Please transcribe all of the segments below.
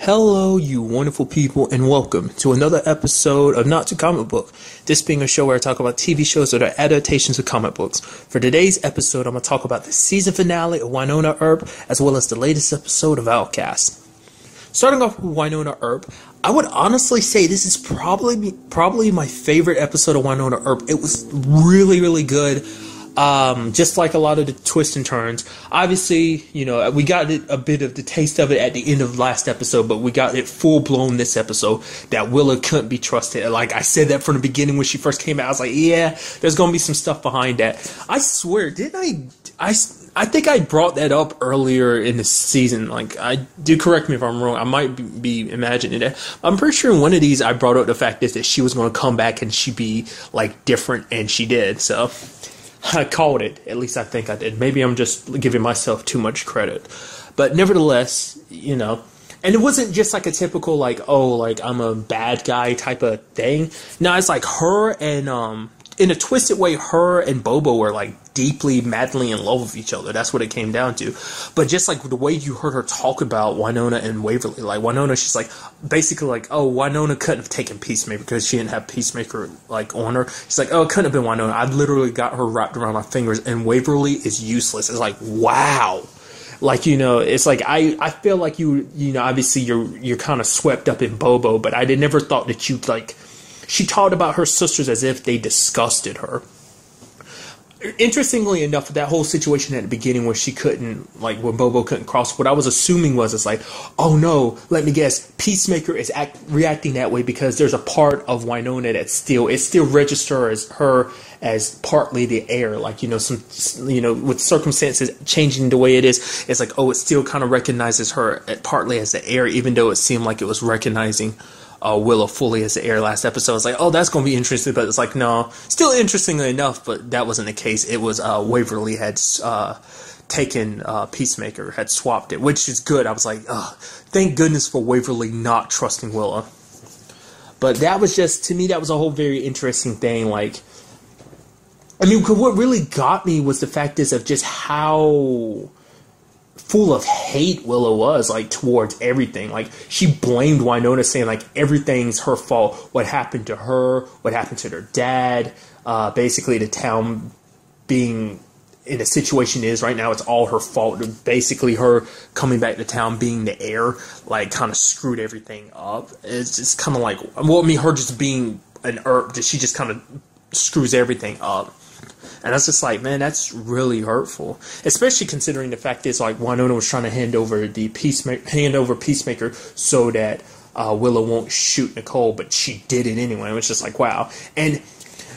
Hello, you wonderful people, and welcome to another episode of Not to Comic Book. This being a show where I talk about TV shows that are adaptations of comic books. For today's episode, I'm going to talk about the season finale of Wynonna Earp, as well as the latest episode of Outcast. Starting off with Wynonna Earp, I would honestly say this is probably my favorite episode of Wynonna Earp. It was really, really good. Just like a lot of the twists and turns. Obviously, we got a bit of the taste of it at the end of last episode, but we got it full blown this episode that Willa couldn't be trusted. Like I said that from the beginning when she first came out, I was like, yeah, there's gonna be some stuff behind that. I swear, didn't I think I brought that up earlier in the season. Like, I do correct me if I'm wrong. I might be imagining that. I'm pretty sure in one of these I brought up the fact that she was going to come back and she'd be like different, and she did. So I called it. At least I think I did. Maybe I'm just giving myself too much credit. But nevertheless, and it wasn't just like a typical like, oh, like I'm a bad guy type of thing. No, it's like her and in a twisted way, her and Bobo were like deeply, madly in love with each other. That's what it came down to. But just like the way you heard her talk about Wynonna and Waverly, like Wynonna, she's like basically like, oh, Wynonna couldn't have taken Peacemaker because she didn't have Peacemaker like on her. She's like, oh, it couldn't have been Wynonna. I literally got her wrapped around my fingers, and Waverly is useless. It's like, wow. Like, it's like I feel like you obviously you're kind of swept up in Bobo, but I never thought that you like. She talked about her sisters as if they disgusted her. Interestingly enough, that whole situation at the beginning where she couldn't, like, when Bobo couldn't cross, what I was assuming was, it's like, oh no, let me guess, Peacemaker is reacting that way because there's a part of Wynonna that still registers her as partly the heir, like, with circumstances changing the way it is, it's like, oh, it still kind of recognizes her partly as the heir, even though it seemed like it was recognizing Willa fully as the heir last episode. It's like, oh, that's going to be interesting, but it's like, no. Still interestingly enough, but that wasn't the case. It was Waverly had taken Peacemaker, had swapped it, which is good. I was like, oh, thank goodness for Waverly not trusting Willa. But that was just, to me, that was a whole very interesting thing. Like, I mean, what really got me was the fact of just how full of hate Willa was, like, towards everything. Like, she blamed Wynonna, saying, like, everything's her fault. What happened to her, what happened to their dad, basically the town being in a situation is right now, it's all her fault. Basically, her coming back to town being the heir, like, kind of screwed everything up. It's just kind of like, well, I mean, her just being an Earp, she just kind of screws everything up. And I was just like, man, that's really hurtful. Especially considering the fact is, like, Wynonna was trying to hand over Peacemaker so that Willa won't shoot Nicole, but she did it anyway. It was just like, wow. And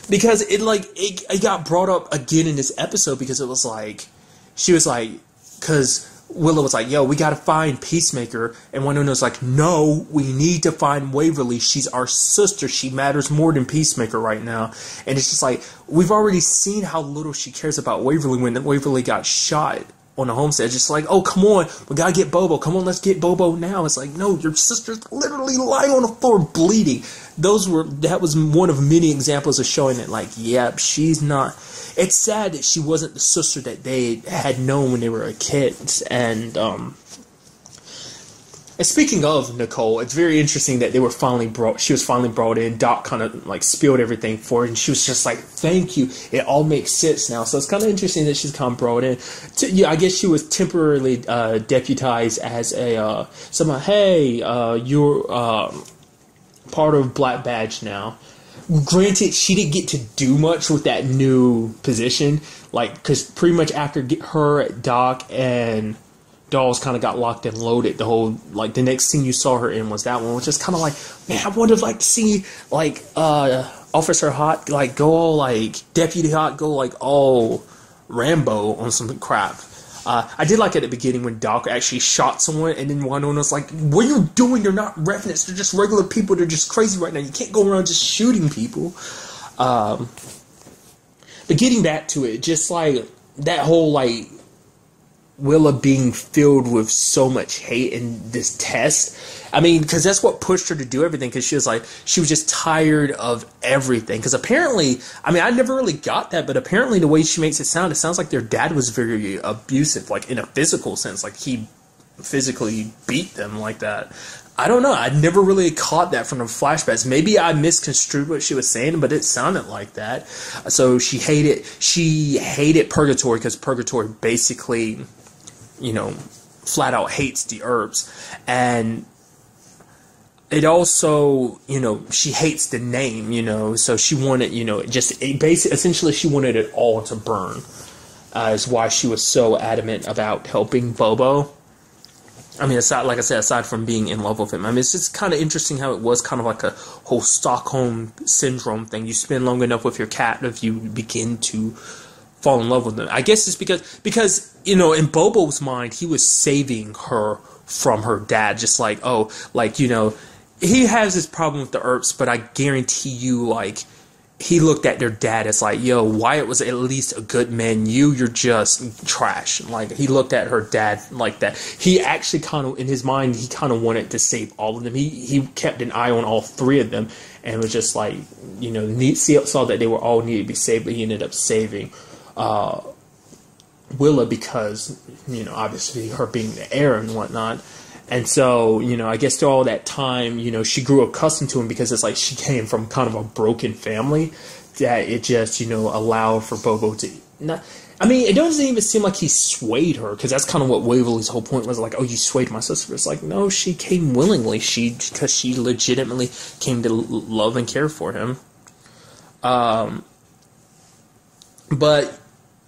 because it got brought up again in this episode, because it was like, she was like, because Willa was like, yo, we gotta find Peacemaker, and Wynonna was like, no, we need to find Waverly. She's our sister. She matters more than Peacemaker right now. And it's just like, we've already seen how little she cares about Waverly when Waverly got shot on the homestead. Just like, oh, come on, we gotta get Bobo. Come on, let's get Bobo now. It's like, no, your sister's literally lying on the floor bleeding. That was one of many examples of showing that, like, yep, she's not. It's sad that she wasn't the sister that they had known when they were kids. And speaking of Nicole, it's very interesting that she was finally brought in. Doc kind of like spilled everything for her, and she was just like, thank you. It all makes sense now. So it's kind of interesting that she's kind of brought in. I guess she was temporarily deputized as a hey, you're part of Black Badge now. Granted, she didn't get to do much with that new position, like, because pretty much after her, Doc, and Dolls kind of got locked and loaded, the next scene you saw her in was that one, which is kind of like, man, I would have liked to see, like, Officer Hot, like, go all, like, Deputy Hot, go, like, all Rambo on some crap. I did like at the beginning when Doc actually shot someone, and then Wynonna's like, what are you doing? They're not revenants. They're just regular people. They're just crazy right now. You can't go around just shooting people. But getting back to it, just like that whole, like, Willa being filled with so much hate in this test. I mean, because that's what pushed her to do everything, because she was just tired of everything. Because apparently, I mean, I never really got that, but apparently the way she makes it sounds like their dad was very abusive, like in a physical sense, like he physically beat them like that. I don't know. I never really caught that from the flashbacks. Maybe I misconstrued what she was saying, but it sounded like that. So she hated Purgatory because Purgatory basically, flat out hates the Earps. And it also, she hates the name, so she wanted, essentially she wanted it all to burn. Is why she was so adamant about helping Bobo. I mean, aside from being in love with him, I mean, it's just kind of interesting how it was kind of like a whole Stockholm syndrome thing. You spend long enough with your captive, you begin to fall in love with them. I guess it's because in Bobo's mind, he was saving her from her dad. Just like, he has this problem with the Earps, but I guarantee you, he looked at their dad as like, yo, Wyatt was at least a good man. You're just trash. He looked at her dad like that. He actually kind of, in his mind, he kind of wanted to save all of them. He kept an eye on all three of them and was just like, saw that they were all needed to be saved, but he ended up saving Willa because, obviously her being the heir and whatnot. And so, I guess through all that time, she grew accustomed to him because it's like she came from kind of a broken family that it just, allowed for Bobo to not. I mean, it doesn't even seem like he swayed her because that's kind of what Waverly's whole point was, like, oh, you swayed my sister. It's like, no, she came willingly. Because she legitimately came to love and care for him. But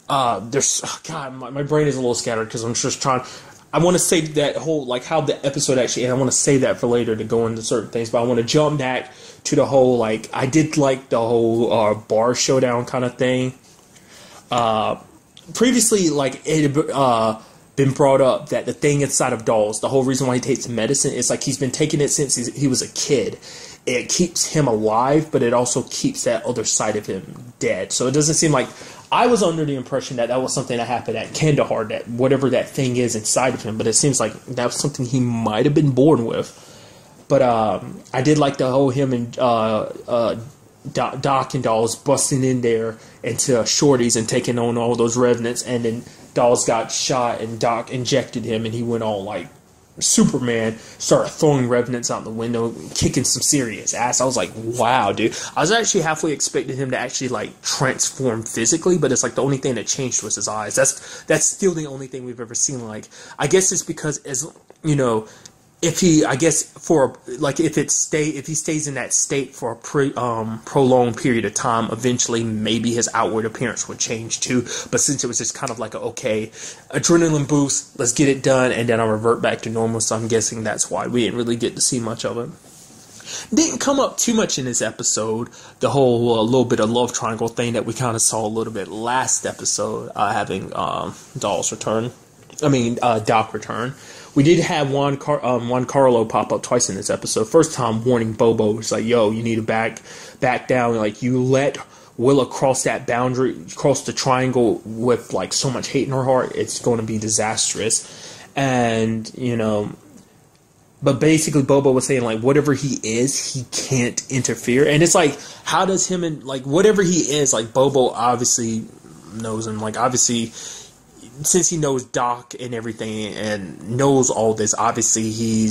there's, God, my brain is a little scattered because I'm just trying. I want to say that whole, how the episode actually, and I want to say that for later to go into certain things, but I want to jump back to the whole, I did like the whole bar showdown kind of thing. Previously, it had been brought up that the thing inside of dolls, the whole reason why he takes medicine is, he's been taking it since he was a kid. It keeps him alive, but it also keeps that other side of him dead. So it doesn't seem like... I was under the impression that was something that happened at Kandahar, that whatever that thing is inside of him, but it seems like that was something he might have been born with. But I did like the whole him and Doc and Dolls busting in there into Shorty's and taking on all those revenants, and then Dolls got shot and Doc injected him and he went all Superman, started throwing revenants out the window, kicking some serious ass. I was like, wow, dude. I was actually halfway expecting him to actually transform physically, but it's the only thing that changed was his eyes. That's still the only thing we've ever seen. I guess it's because if he, I guess if he stays in that state for a prolonged period of time, eventually maybe his outward appearance would change too. But since it was just kind of okay, adrenaline boost, let's get it done, and then I'll revert back to normal. So I'm guessing that's why we didn't really get to see much of it. Didn't come up too much in this episode. The whole little bit of love triangle thing that we kind of saw a little bit last episode, having Doc return. We did have Juan Carlo pop up twice in this episode. First time warning Bobo, it's like, yo, you need to back down. You let Willa cross that boundary, cross the triangle with so much hate in her heart, it's going to be disastrous. And, but basically Bobo was saying whatever he is, he can't interfere. And it's how does him and whatever he is, Bobo obviously knows him. Obviously, since he knows Doc and everything and knows all this, obviously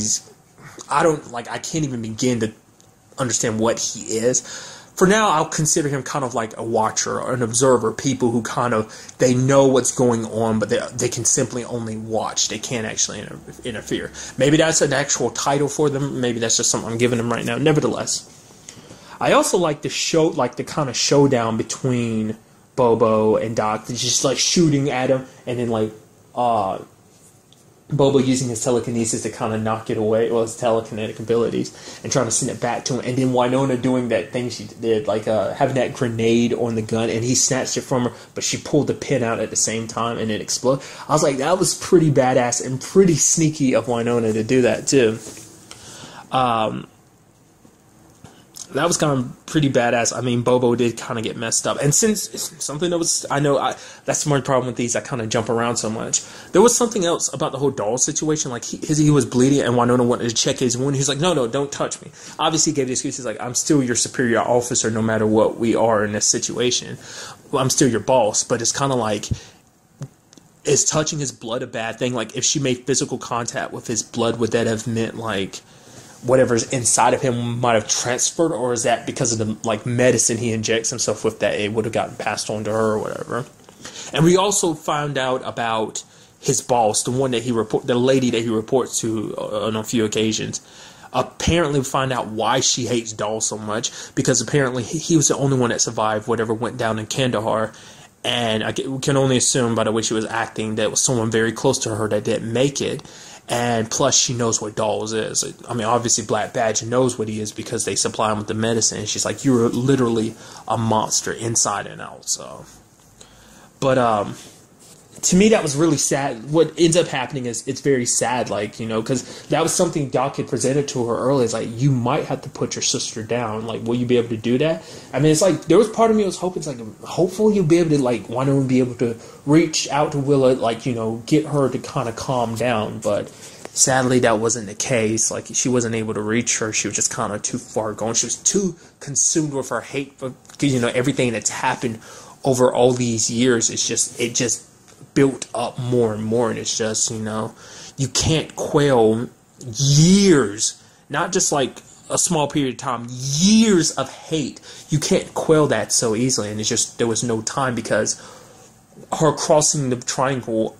I can't even begin to understand what he is. For now, I'll consider him kind of like a watcher or an observer, people who they know what's going on, but they can simply only watch. They can't actually interfere. Maybe that's an actual title for them. Maybe that's just something I'm giving them right now. Nevertheless, I also like the kind of showdown between Bobo and Doc, just shooting at him, and then Bobo using his telekinesis to kind of knock it away, his telekinetic abilities, and trying to send it back to him, and then Wynonna doing that thing she did, having that grenade on the gun, and he snatched it from her, but she pulled the pin out at the same time, and it exploded. I was like, that was pretty badass and pretty sneaky of Wynonna to do that too. That was kind of pretty badass. I mean, Bobo did kind of get messed up. And since something that was... that's my problem with these. I kind of jump around so much. There was something else about the whole doll situation. He was bleeding and Wynonna wanted to check his wound. He's like, no, don't touch me. Obviously, he gave the excuse. He's like, I'm still your superior officer no matter what we are in this situation. Well, I'm still your boss. But it's kind of is touching his blood a bad thing? If she made physical contact with his blood, would that have meant, whatever's inside of him might have transferred, or is that because of the like medicine he injects himself with that it would have gotten passed on to her or whatever. And we also found out about his boss, the lady that he reports to on a few occasions. Apparently we find out why she hates dolls so much, because apparently he was the only one that survived whatever went down in Kandahar. And we can only assume by the way she was acting that it was someone very close to her that didn't make it. And plus she knows what dolls is. I mean, obviously Black Badge knows what he is because they supply him with the medicine. And she's like, you're literally a monster inside and out. So, but to me, that was really sad. What ends up happening is it's very sad, like, you know, because that was something Doc had presented to her earlier. It's like, you might have to put your sister down. Like, will you be able to do that? I mean, it's like, there was part of me that was hoping, it's like, hopefully you'll be able to, like, Wynonna be able to reach out to Willa, like, you know, get her to kind of calm down. But sadly, that wasn't the case. Like, she wasn't able to reach her. She was just kind of too far gone. She was too consumed with her hate for, you know, everything that's happened over all these years. It just built up more and more, and it's just, you know, you can't quell years, not just like a small period of time, years of hate. You can't quell that so easily, and it's just, there was no time, because her crossing the triangle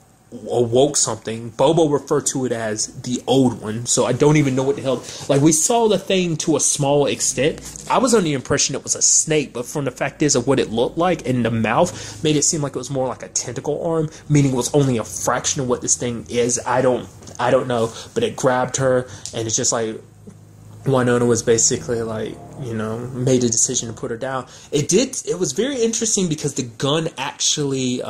awoke something. Bobo referred to it as the old one, so I don't even know what the hell. Like, we saw the thing to a small extent. I was under the impression it was a snake, but from the fact is of what it looked like, and the mouth made it seem like it was more like a tentacle arm, meaning it was only a fraction of what this thing is. I don't know, but it grabbed her, and it's just like Wynonna was basically like, you know, made a decision to put her down. It was very interesting because the gun actually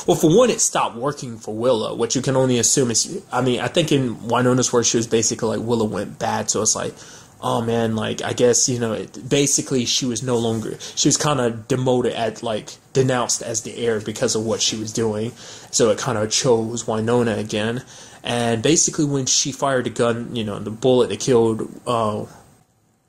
well, for one, it stopped working for Willa, which you can only assume is, I mean, I think in Wynonna's words, she was basically like, Willa went bad, so it's like, oh man, like, I guess, you know, basically she was kind of demoted denounced as the heir because of what she was doing, so it kind of chose Wynonna again. And basically when she fired the gun, you know, the bullet that killed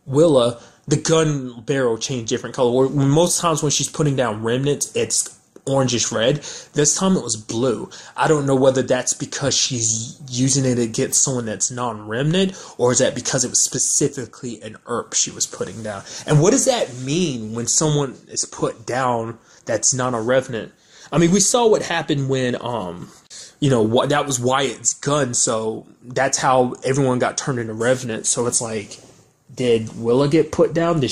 Willa, the gun barrel changed different color. Most times when she's putting down remnants, it's orangish red. This time it was blue. I don't know whether that's because she's using it against someone that's non-remnant, or is that because it was specifically an Earp she was putting down. And what does that mean when someone is put down that's not a revenant? I mean, we saw what happened when you know, that was Wyatt's gun, so that's how everyone got turned into revenant. So it's like, did Willa get put down?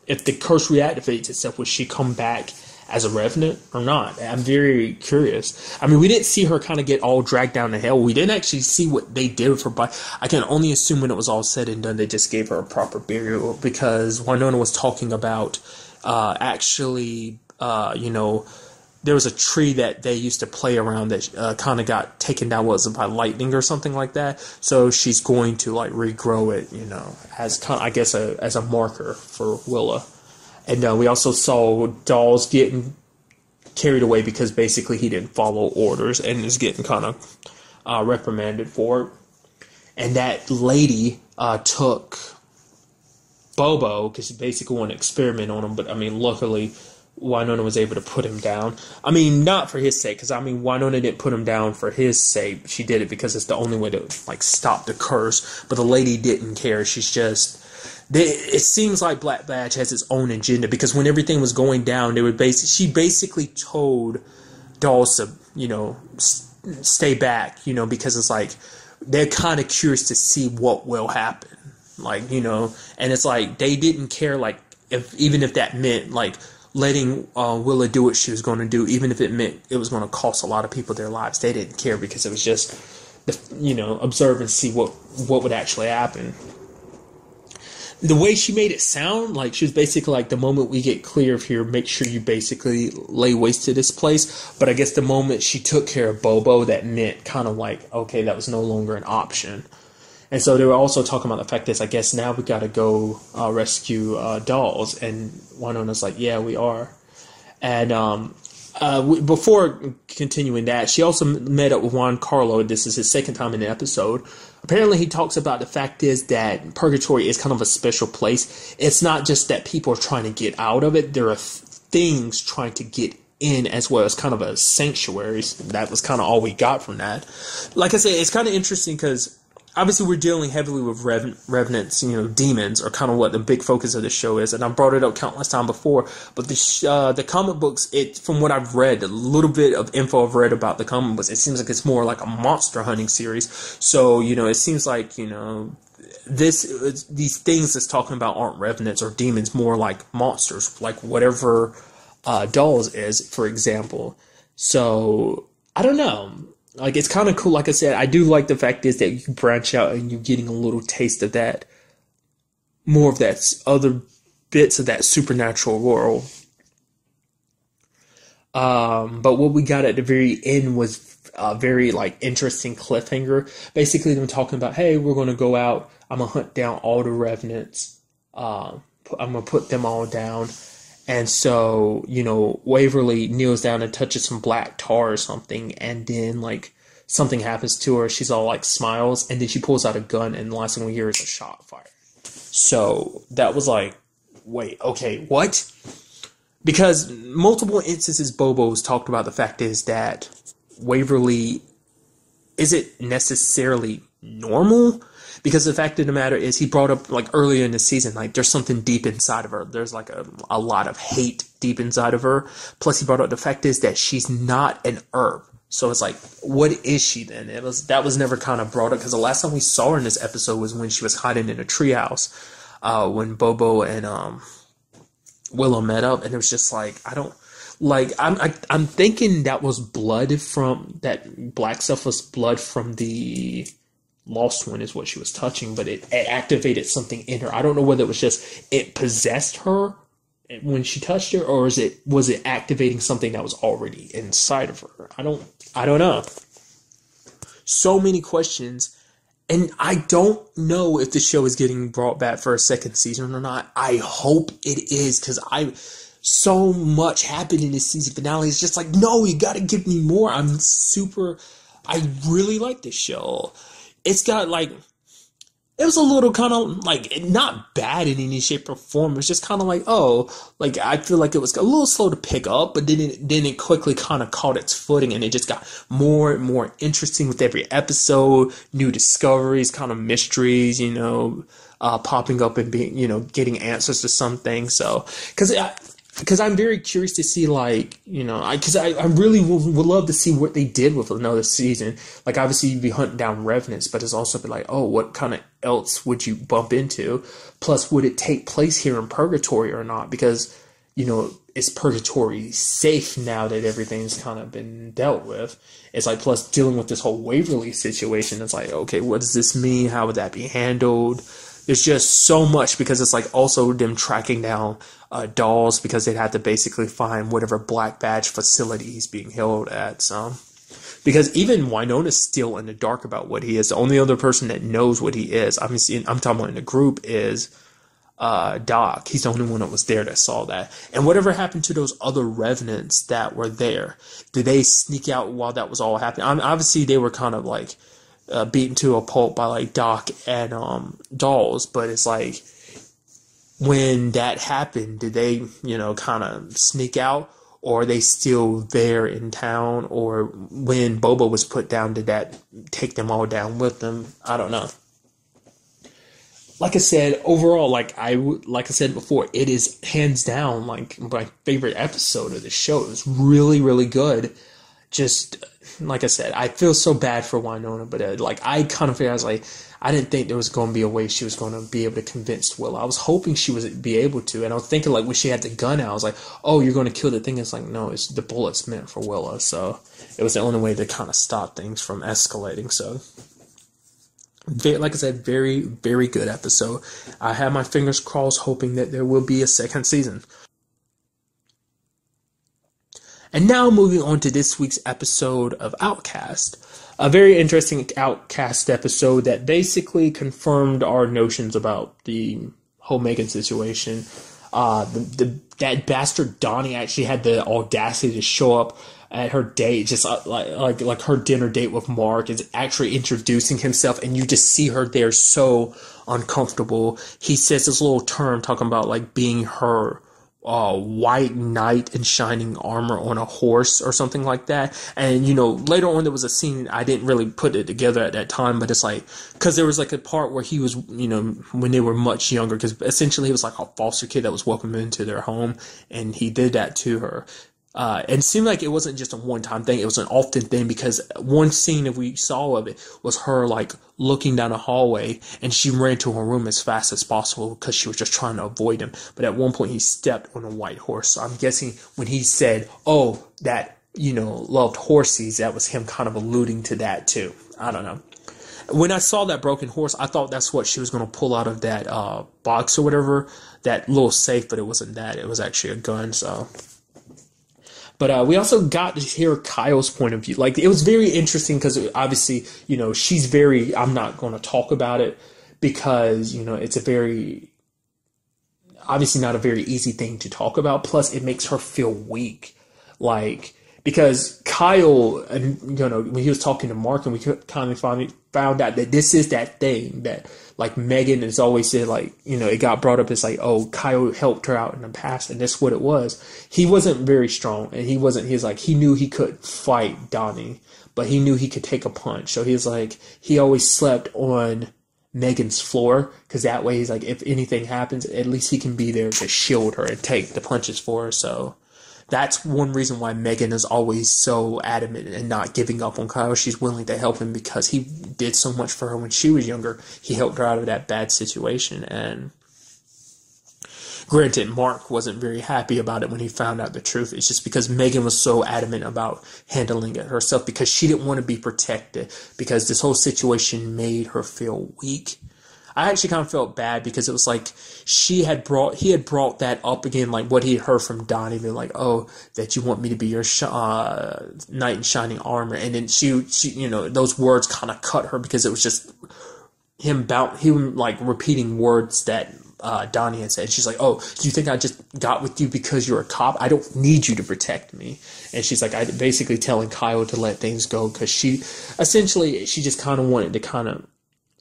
If the curse reactivates itself, would she come back as a revenant or not? I'm very curious. I mean, we didn't see her kind of get all dragged down to hell. We didn't actually see what they did with her body. I can only assume when it was all said and done, they just gave her a proper burial, because Wynonna was talking about you know, there was a tree that they used to play around that kind of got taken down, was it by lightning or something like that? So she's going to like regrow it, you know, as kind of, I guess, as a marker for Willa. And we also saw Dolls getting carried away because basically he didn't follow orders and is getting kind of reprimanded for it. And that lady took Bobo because she basically wanted to experiment on him, but I mean, luckily Wynonna was able to put him down. I mean, not for his sake, because I mean, Wynonna didn't put him down for his sake. She did it because it's the only way to like stop the curse. But the lady didn't care. She's just. It seems like Black Badge has its own agenda, because when everything was going down, she basically told Dolls to, you know, stay back, you know, because it's like they're kind of curious to see what will happen, like, you know, and it's like they didn't care, like, even if that meant like letting Willa do what she was going to do, even if it meant it was going to cost a lot of people their lives. They didn't care, because it was just, you know, observe and see what would actually happen. The way she made it sound, like she was basically like, the moment we get clear of here, make sure you basically lay waste to this place. But I guess the moment she took care of Bobo, that meant kind of like, okay, that was no longer an option. And so they were also talking about the fact that I guess now we got to go rescue Dolls. And Wynonna's like, yeah, we are. And before continuing that, she also met up with Juan Carlo. This is his second time in the episode. Apparently, he talks about the fact is that Purgatory is kind of a special place. It's not just that people are trying to get out of it. There are things trying to get in as well. It's kind of a sanctuary. That was kind of all we got from that. Like I said, it's kind of interesting because obviously we're dealing heavily with revenants, demons are kind of what the big focus of the show is, and I brought it up countless times before. But the comic books, from what I've read, a little bit of info I've read about the comic books, it seems like it's more like a monster hunting series. So it seems like these things that's talking about aren't revenants or demons, more like monsters, like whatever Dolls is, for example. So I don't know. Like, it's kind of cool. Like I said, I do like the fact is that you branch out and you're getting a little taste of that, more of that other bits of that supernatural world. But what we got at the very end was a very interesting cliffhanger. Basically, them talking about, hey, we're going to go out. I'm going to hunt down all the revenants. I'm going to put them all down. And so, Waverly kneels down and touches some black tar or something, and then, something happens to her. She's all, smiles, and then she pulls out a gun, and the last thing we hear is a shot fired. So, that was wait, okay, what? Because multiple instances Bobo's talked about the fact is that Waverly isn't necessarily normal. Because the fact of the matter is, he brought up, earlier in the season, there's something deep inside of her. There's, a lot of hate deep inside of her. Plus, he brought up the fact is that she's not an Earp. So it's what is she then? That was never kind of brought up. Because the last time we saw her in this episode was when she was hiding in a treehouse. When Bobo and Willa met up. And it was just I'm thinking that was blood from, that black stuff was blood from the Lost One is what she was touching, but it activated something in her. I don't know whether it was just it possessed her when she touched her, or was it activating something that was already inside of her? I don't know. So many questions, and I don't know if the show is getting brought back for a second season or not. I hope it is, because so much happened in this season finale. It's just no, you got to give me more. I really like this show. It's got it was a little kind of not bad in any shape or form. It's just kind of I feel like it was a little slow to pick up, but then it quickly kind of caught its footing, and it just got more and more interesting with every episode. New discoveries, kind of mysteries, popping up and being, getting answers to some things. So, because I'm very curious to see, because I really would love to see what they did with another season. Obviously, you'd be hunting down revenants, but it's also what kind of else would you bump into? Plus, would it take place here in Purgatory or not? Because, is Purgatory safe now that everything's kind of been dealt with? It's plus dealing with this whole Waverly situation. It's okay, what does this mean? How would that be handled? There's just so much, because it's also them tracking down Dolls, because they'd have to basically find whatever Black Badge facility he's being held at. So, because even Wynonna's still in the dark about what he is. The only other person that knows what he is, I'm talking about in the group, is Doc. He's the only one that was there that saw that. And whatever happened to those other revenants that were there? Did they sneak out while that was all happening? Obviously, they were kind of beaten to a pulp by Doc and Dolls, but it's when that happened, did they kind of sneak out, or are they still there in town? Or when Bobo was put down, did that take them all down with them? I don't know. Like I said, overall, like I said before, it is hands down my favorite episode of the show. It was really, really good. Just like I said, I feel so bad for Wynonna, but I kind of feel I didn't think there was going to be a way she was going to be able to convince Willa. I was hoping she would be able to, and I was thinking when she had the gun out, I was oh, you're going to kill the thing. It's no, it's the bullet's meant for Willa. So it was the only way to kind of stop things from escalating. So, like I said, very, very good episode. I have my fingers crossed, hoping that there will be a second season. And now moving on to this week's episode of Outcast. A very interesting Outcast episode that basically confirmed our notions about the whole Megan situation. That bastard Donnie actually had the audacity to show up at her date, just like her dinner date with Mark, is actually introducing himself, and you just see her there so uncomfortable. He says this little term talking about being her white knight in shining armor on a horse or something like that. And, later on there was a scene, I didn't really put it together at that time, but it's like, because there was like a part where he was, when they were much younger, because essentially he was like a foster kid that was welcomed into their home, and he did that to her. And it seemed like it wasn't just a one-time thing. It was an often thing, because one scene that we saw of it was her like looking down a hallway, and she ran to her room as fast as possible because she was just trying to avoid him. But at one point he stepped on a white horse. So I'm guessing when he said, "Oh, that, loved horses," that was him kind of alluding to that too. I don't know. When I saw that broken horse, I thought that's what she was going to pull out of that box or whatever, that little safe, but it wasn't that. It was actually a gun, so... But we also got to hear Kyle's point of view. Like, it was very interesting because obviously, she's very, I'm not going to talk about it because, it's a very, obviously not a very easy thing to talk about. Plus, it makes her feel weak. Like, because Kyle, and when he was talking to Mark, and we kind of found out that this is that thing that, like, Megan has always said, like, it got brought up as like, oh, Kyle helped her out in the past, and that's what it was. He wasn't very strong, and he knew he could fight Donnie, but he knew he could take a punch. So he's like, he always slept on Megan's floor, because that way he's like, if anything happens, at least he can be there to shield her and take the punches for her. So that's one reason why Megan is always so adamant and not giving up on Kyle. She's willing to help him because he did so much for her when she was younger. He helped her out of that bad situation. And granted, Mark wasn't very happy about it when he found out the truth. It's just because Megan was so adamant about handling it herself, because she didn't want to be protected, because this whole situation made her feel weak. I actually kind of felt bad because it was like he had brought that up again, like what he heard from Donnie, being like, "Oh, that you want me to be your knight in shining armor," and then she those words kind of cut her, because it was just him like repeating words that Donnie had said. She's like, "Oh, do you think I just got with you because you're a cop? I don't need you to protect me." And she's like, I basically telling Kyle to let things go, because she just kind of wanted to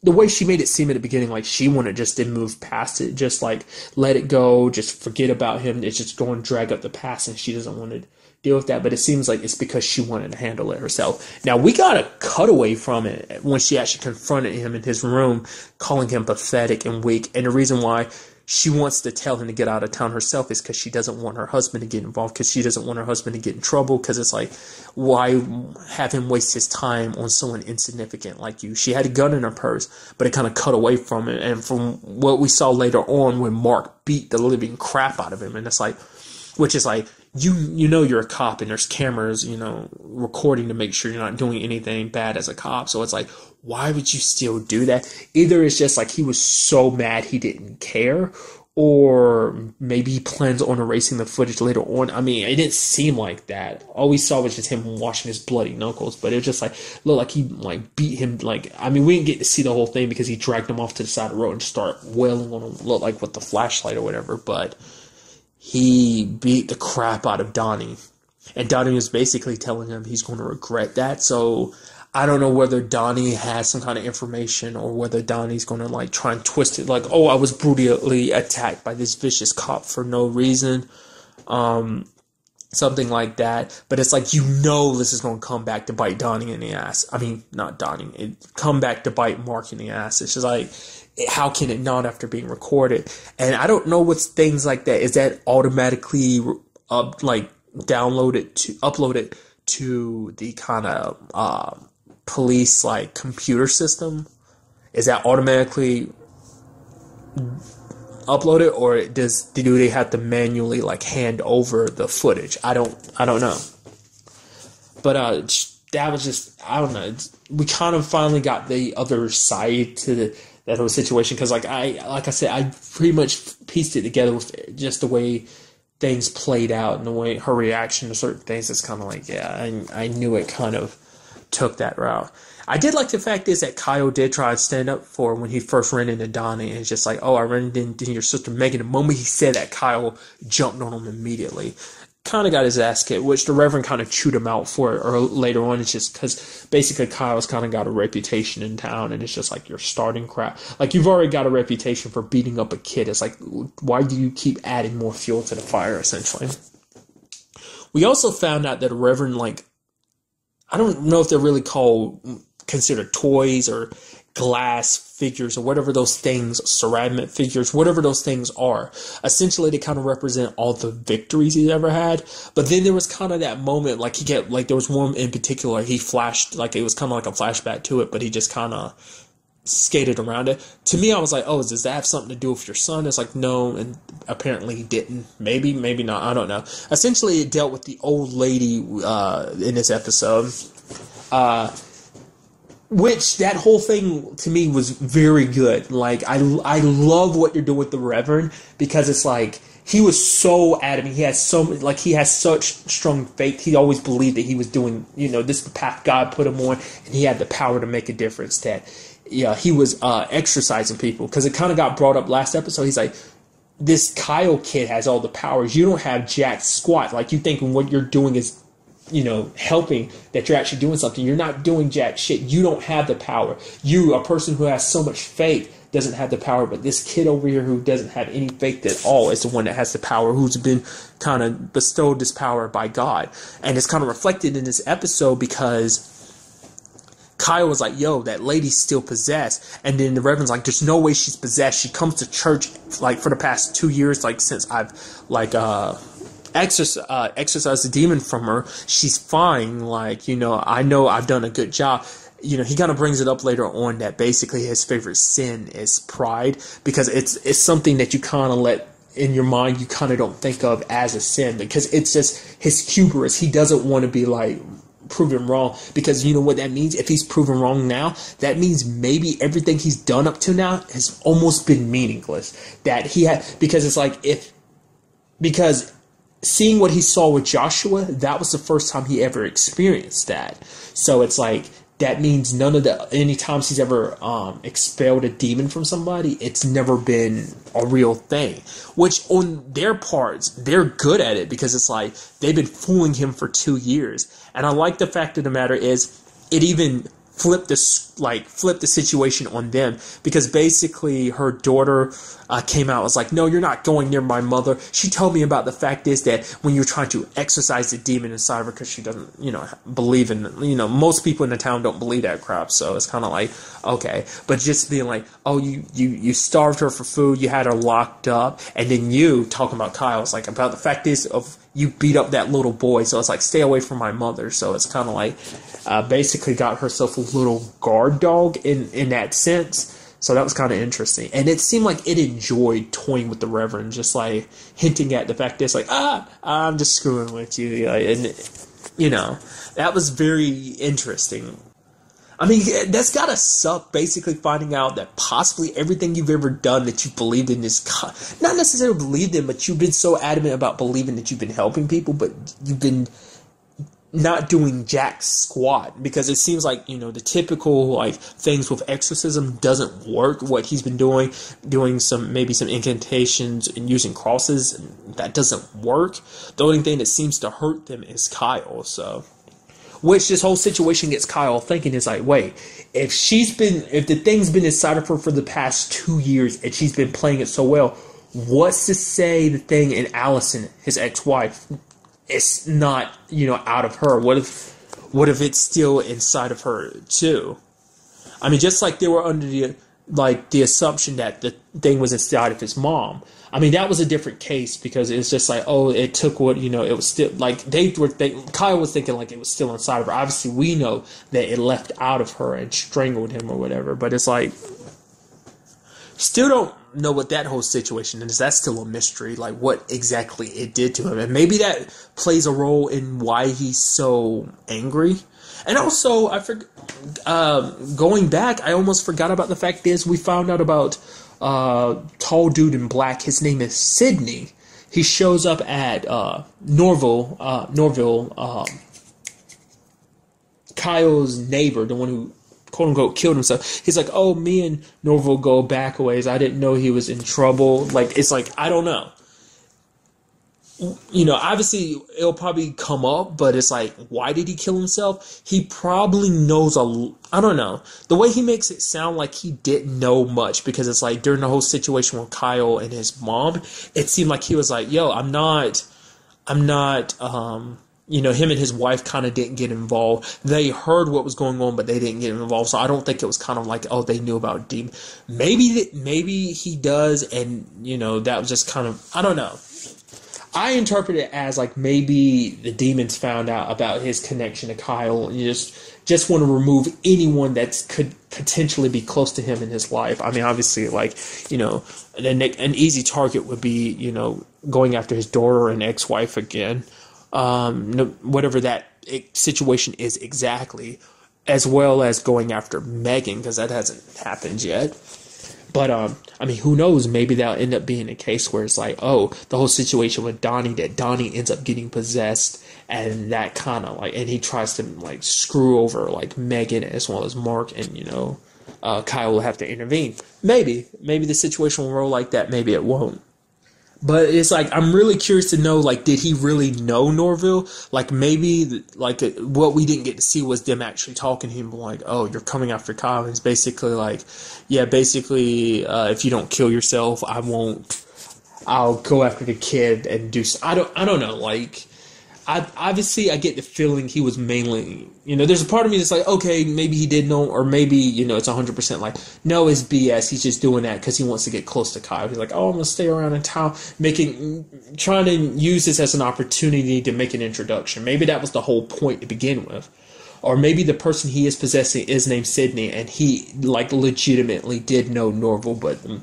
the way she made it seem at the beginning, like she wanted just to move past it, just like let it go, just forget about him. It's just going to drag up the past, and she doesn't want to deal with that. But it seems like it's because she wanted to handle it herself. Now, we got a cutaway from it when she actually confronted him in his room, calling him pathetic and weak. And the reason why she wants to tell him to get out of town herself is because she doesn't want her husband to get involved, because she doesn't want her husband to get in trouble, because it's like, why have him waste his time on someone insignificant like you? She had a gun in her purse, but it kind of cut away from it. And from what we saw later on when Mark beat the living crap out of him, and it's like, which is like, you're a cop, and there's cameras, recording to make sure you're not doing anything bad as a cop. So it's like, why would you still do that? Either it's just like he was so mad he didn't care, or maybe he plans on erasing the footage later on. I mean, it didn't seem like that. All we saw was just him washing his bloody knuckles, but it was just like, looked like he like beat him. Like, I mean, we didn't get to see the whole thing because he dragged him off to the side of the road and started wailing on him, looked like with the flashlight or whatever, but he beat the crap out of Donnie. And Donnie was basically telling him he's going to regret that. So I don't know whether Donnie has some kind of information, or whether Donnie's going to like try and twist it like, oh, I was brutally attacked by this vicious cop for no reason. Something like that. But it's like, this is going to come back to bite Donnie in the ass. I mean, not Donnie. It come back to bite Mark in the ass. It's just like, how can it not after being recorded? And I don't know what's things like that. Is that automatically uploaded to the kind of police like computer system? Is that automatically uploaded, or do they have to manually like hand over the footage? I don't know. But that was just, I don't know. We kind of finally got the other side to that whole situation, because like I said, I pretty much pieced it together with just the way things played out and the way her reaction to certain things. It's kind of like, yeah, I knew it kind of took that route. I did like the fact is that Kyle did try to stand up for when he first ran into Donnie, and it's just like, oh, I ran into your sister Megan. The moment he said that, Kyle jumped on him immediately. kind of got his ass kicked, which the Reverend kind of chewed him out for it or later on. It's just because basically Kyle's kind of got a reputation in town, and it's just like you're starting crap. Like, you've already got a reputation for beating up a kid. It's like, why do you keep adding more fuel to the fire, essentially? We also found out that the Reverend, like, I don't know if they're really considered toys or glass figures or whatever those things, ceramic figures, whatever those things are. Essentially, they kind of represent all the victories he's ever had. But then there was kind of that moment, like there was one in particular, he flashed, like it was kind of like a flashback to it, but he just kind of skated around it. To me, I was like, oh, does that have something to do with your son? It's like, no, and apparently he didn't. Maybe not, I don't know. Essentially, it dealt with the old lady in this episode. Which, that whole thing, to me, was very good. Like, I love what you're doing with the Reverend, because it's like, he was so adamant. He has such strong faith. He always believed that he was doing, this is the path God put him on, and he had the power to make a difference. That, yeah, he was exorcising people, because it kind of got brought up last episode. He's like, this Kyle kid has all the powers. You don't have jack squat. Like, you thinking what you're doing is, helping, that you're actually doing something. You're not doing jack shit. You don't have the power. You, a person who has so much faith, doesn't have the power, but this kid over here who doesn't have any faith at all is the one that has the power, who's been kind of bestowed this power by God. And it's kind of reflected in this episode, because Kyle was like, yo, that lady's still possessed. And then the Reverend's like, there's no way she's possessed. She comes to church, like, for the past 2 years, like, since I've, like, exorcised the demon from her. She's fine. Like, I know I've done a good job. He kind of brings it up later on that basically his favorite sin is pride, because it's something that you kind of let in your mind, you kind of don't think of as a sin, because it's just his hubris. He doesn't want to be like proven wrong, because you know what that means? If he's proven wrong now, that means maybe everything he's done up to now has almost been meaningless. That he had, because it's like, because seeing what he saw with Joshua, that was the first time he ever experienced that. So it's like, that means any times he's ever expelled a demon from somebody, it's never been a real thing. Which, on their parts, they're good at it, because it's like, they've been fooling him for 2 years. And I like the fact of the matter is, it even flipped the situation on them, because basically her daughter came out and was like, no, you're not going near my mother. She told me about the fact is that when you're trying to exorcise the demon inside of her, because she doesn't, believe in, most people in the town don't believe that crap. So it's kind of like, okay, but just being like, oh, you starved her for food, you had her locked up, and then you talking about Kyle, it's like, about the fact is of you beat up that little boy. So it's like, stay away from my mother. So it's kind of like, basically got herself a little guard dog in that sense. So that was kind of interesting. And it seemed like it enjoyed toying with the Reverend, just like hinting at the fact that it's like, I'm just screwing with you. And, that was very interesting. I mean, that's gotta suck, basically finding out that possibly everything you've ever done that you believed in is not necessarily believed in, but you've been so adamant about believing that you've been helping people, but you've been not doing jack squat, because it seems like, the typical, like, things with exorcism doesn't work. What he's been doing maybe some incantations and using crosses, that doesn't work. The only thing that seems to hurt them is Kyle, so. Which this whole situation gets Kyle thinking, is like, wait, if the thing's been inside of her for the past 2 years, and she's been playing it so well, what's to say the thing in Allison, his ex-wife, it's not, out of her? What if it's still inside of her too? I mean, just like they were under the assumption that the thing was inside of his mom. I mean, that was a different case, because it's just like, oh, it took what, it was still, like, Kyle was thinking like it was still inside of her. Obviously, we know that it left out of her and strangled him or whatever, but it's like, still don't know what that whole situation is. That's still a mystery, like what exactly it did to him. And maybe that plays a role in why he's so angry. And also, going back, I almost forgot about the fact is we found out about tall dude in black. His name is Sydney. He shows up at Norville, Kyle's neighbor, the one who quote-unquote killed himself. He's like, oh, me and Norville go back a ways. I didn't know he was in trouble. Like, it's like, I don't know. obviously it'll probably come up, but it's like, why did he kill himself? He probably knows I don't know. The way he makes it sound like he didn't know much, because it's like during the whole situation with Kyle and his mom, it seemed like he was like, yo, I'm not, him and his wife kind of didn't get involved. They heard what was going on, but they didn't get involved. So I don't think it was kind of like, oh, they knew about demon. Maybe he does, and that was just kind of, I don't know. I interpret it as like maybe the demons found out about his connection to Kyle, and you just want to remove anyone that could potentially be close to him in his life. I mean, obviously, like, an easy target would be, going after his daughter and ex-wife again. Whatever that situation is exactly, as well as going after Megan, because that hasn't happened yet. But, I mean, who knows? Maybe that'll end up being a case where it's like, oh, the whole situation with Donnie, that Donnie ends up getting possessed, and that kind of like, and he tries to like screw over like Megan as well as Mark, and Kyle will have to intervene. Maybe the situation will roll like that. Maybe it won't. But it's like, I'm really curious to know, like, did he really know Norville? Like, maybe, like, what we didn't get to see was them actually talking to him, like, oh, you're coming after Kyle. It's basically like, yeah, if you don't kill yourself, I'll go after the kid and do, I don't know, like, I get the feeling he was mainly, there's a part of me that's like, okay, maybe he did know, or maybe, it's 100% like, no, it's BS. He's just doing that because he wants to get close to Kyle. He's like, oh, I'm going to stay around in town, trying to use this as an opportunity to make an introduction. Maybe that was the whole point to begin with. Or maybe the person he is possessing is named Sydney, and he, like, legitimately did know Norville, but the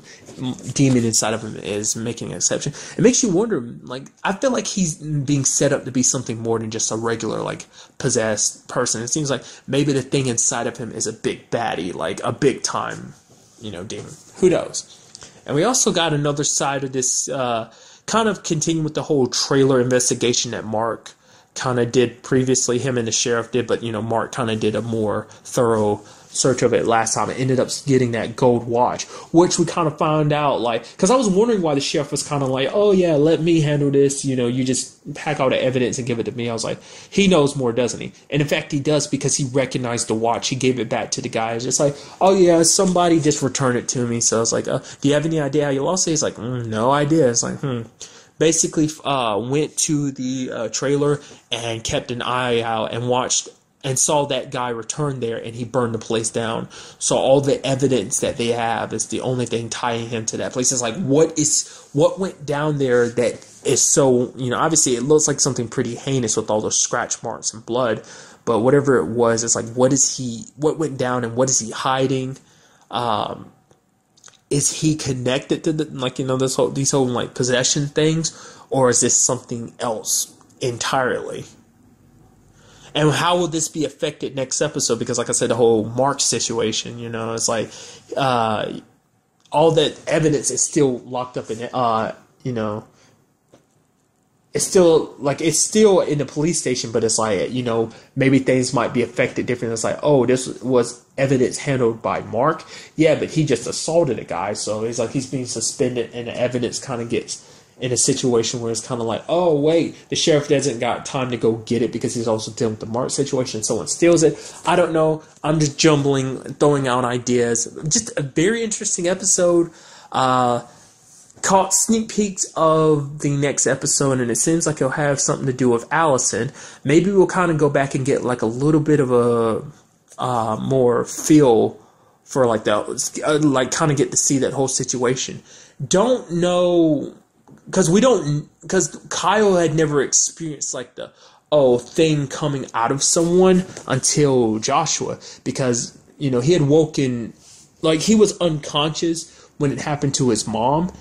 demon inside of him is making an exception. It makes you wonder, like, I feel like he's being set up to be something more than just a regular, like, possessed person. It seems like maybe the thing inside of him is a big baddie, like, a big-time, demon. Who knows? And we also got another side of this, kind of continuing with the whole trailer investigation that Mark kind of did previously, him and the sheriff did, but Mark kind of did a more thorough search of it last time. It ended up getting that gold watch, which we kind of found out, like, because I was wondering why the sheriff was kind of like, oh yeah, let me handle this, you just pack all the evidence and give it to me. I was like, he knows more, doesn't he? And in fact, he does, because he recognized the watch. He gave it back to the guy. It's just like, oh yeah, somebody just returned it to me. So I was like, do you have any idea how you lost it? He's like, no idea. It's like, Basically went to the trailer and kept an eye out and watched and saw that guy return there, and he burned the place down. So all the evidence that they have is the only thing tying him to that place. It's like, what went down there that is so, obviously it looks like something pretty heinous with all those scratch marks and blood, but whatever it was, it's like, what went down and what is he hiding? Is he connected to these whole like possession things, or is this something else entirely? And how will this be affected next episode? Because, like I said, the whole Mark situation, it's like all that evidence is still locked up in it. It's still in the police station, but it's like, maybe things might be affected differently. It's like, oh, this was evidence handled by Mark. Yeah, but he just assaulted a guy. So it's like he's being suspended, and the evidence kind of gets in a situation where it's kind of like, oh, wait, the sheriff doesn't got time to go get it because he's also dealing with the Mark situation. Someone steals it. I don't know. I'm just jumbling, throwing out ideas. Just a very interesting episode. Caught sneak peeks of the next episode, and it seems like it'll have something to do with Allison. Maybe we'll kind of go back and get like a little bit of a more feel for like like kind of get to see that whole situation. Don't know, because Kyle had never experienced like the thing coming out of someone until Joshua, because he had woken, like he was unconscious when it happened to his mom.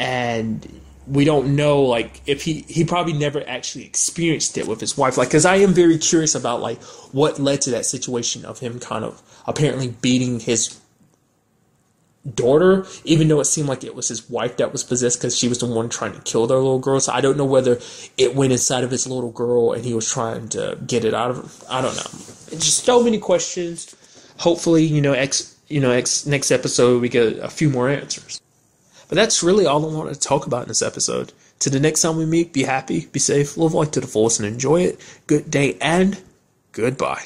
And we don't know, like, if he probably never actually experienced it with his wife. Like, because I am very curious about, like, what led to that situation of him kind of apparently beating his daughter, even though it seemed like it was his wife that was possessed, because she was the one trying to kill their little girl. So I don't know whether it went inside of his little girl and he was trying to get it out of her. I don't know. It's just so many questions. Hopefully, next episode we get a few more answers. But that's really all I wanted to talk about in this episode. To the next time we meet, be happy, be safe, live life to the fullest, and enjoy it. Good day and goodbye.